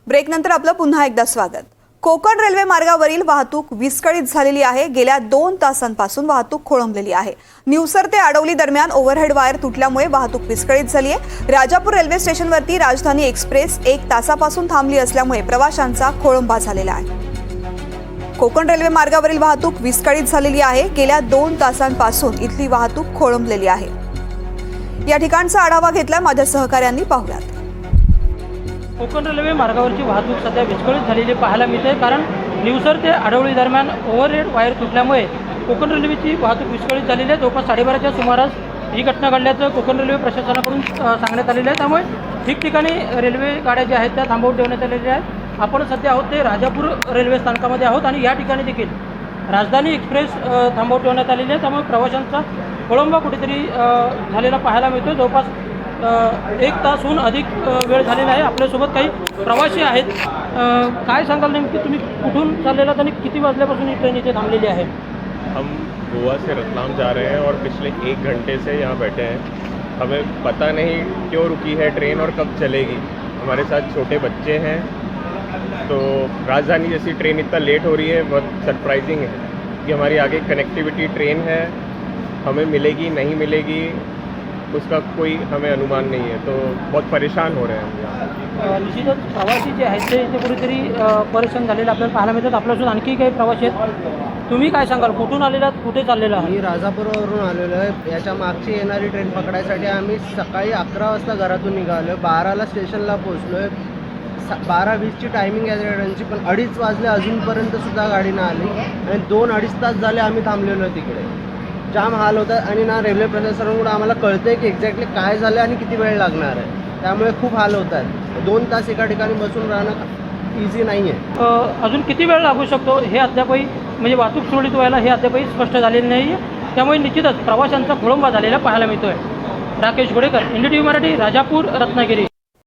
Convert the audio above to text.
ब्रेकनंतर आपलं पुन्हा एकदा स्वागत। कोकण रेल्वे मार्गावरील वाहतूक विस्कळीत झालेली आहे। गेल्या 2 तासांपासून वाहतूक खोळंबलेली आहे। निवसर ते आडवली दरम्यान ओव्हरहेड वायर तुटल्यामुळे वाहतूक विस्कळीत झाली आहे। राजापूर रेल्वे स्टेशनवरती राजधानी एक्सप्रेस 1 तासापासून थांबली असल्यामुळे प्रवाशांचा खोळंबा झालेला आहे। कोकण रेल्वे मार्गावरील वाहतूक विस्कळीत झालेली आहे। गेल्या 2 तासांपासून इथली वाहतूक खोळंबलेली आहे। या ठिकाणचा आढावा घेतला माझ्या सहकाऱ्यांनी, पाहूयात। कोकण रेल्वे मार्गावरची वाहतूक सध्या विस्कळीत झालेली पाहायला मिळते, कारण निवसर ते आडवळी दरम्यान ओव्हरहेड वायर तुटल्यामुळे कोकण रेल्वेची वाहतूक विस्कळीत झालेली आहे। जवळपास 12:30च्या सुमारास ही घटना घडल्याचं कोकण रेल्वे प्रशासनाकडून सांगण्यात आलेलं आहे। त्यामुळे ठिकठिकाणी रेल्वे गाड्या ज्या आहेत त्या थांबवून ठेवण्यात आलेल्या आहेत। आपण सध्या आहोत ते राजापूर रेल्वे स्थानकामध्ये आहोत आणि या ठिकाणी देखील राजधानी एक्सप्रेस थांबवून ठेवण्यात आलेली आहे। त्यामुळे प्रवाशांचा खोळंबा कुठेतरी झालेला पाहायला मिळतो। जवळपास 1 तासहून अधिक वेळ झालेला आहे। आपल्यासोबत काही प्रवासी आहेत। काय सांगाल नेमकी तुम्ही कुठून चाललेलात आणि किती वाजल्यापासून ही ट्रेन इथे थांबलेली आहे? हम गोवा से रतलाम जा रहे हैं और पिछले 1 घंटे से यहाँ बैठे हैं। हमें पता नहीं क्यों रुकी है ट्रेन और कब चलेगी। हमारे साथ छोटे बच्चे हैं, तो राजधानी जैसी ट्रेन इतना लेट हो रही है, बहुत सरप्राइजिंग है कि हमारी आगे कनेक्टिविटी ट्रेन है, हमें मिलेगी नहीं मिलेगी उसका कोई हमें अनुमान नहीं है, तो बहुत परेशान हो रहे हैं हम यहाँ। निश्चितच प्रवासी जे आहेत ते इथे कुठेतरी परेशान झालेले आपल्याला पाहायला मिळतात। आपल्यासोबत आणखी काही प्रवासी आहेत। तुम्ही काय सांगाल, कुठून आलेलात, कुठे चाललेला आहात? मी राजापूरवरून आलेलो आहे। याच्या मागची येणारी ट्रेन पकडायसाठी आम्ही सकाळी 11 वाजता घरातून निघालो, 12ला स्टेशनला पोहोचलो आहे। 12:20ची टायमिंग आहे ट्रेनची, पण 2:30 वाजले अजूनपर्यंत सुद्धा गाडी नाही आली आणि 2-2.5 तास झाले आम्ही थांबलेलो आहे तिकडे। जाम हाल होतात आणि ना रेल्वे प्रशासनाकडून आम्हाला कळतं आहे की एक्झॅक्टली काय झालं आणि किती वेळ लागणार आहे। त्यामुळे खूप हाल होत आहेत। 2 तास एका ठिकाणी बसून राहणं इझी नाही आहे। अजून किती वेळ लागू शकतो हे अद्यापही, म्हणजे वाहतूक सुरळीत व्हायला हे अद्यापही स्पष्ट झालेलं नाही आहे। त्यामुळे निश्चितच प्रवाशांचा खोळंबा झालेला पाहायला मिळतोय। राकेश घोडेकर, NDTV मराठी, राजापूर, रत्नागिरी।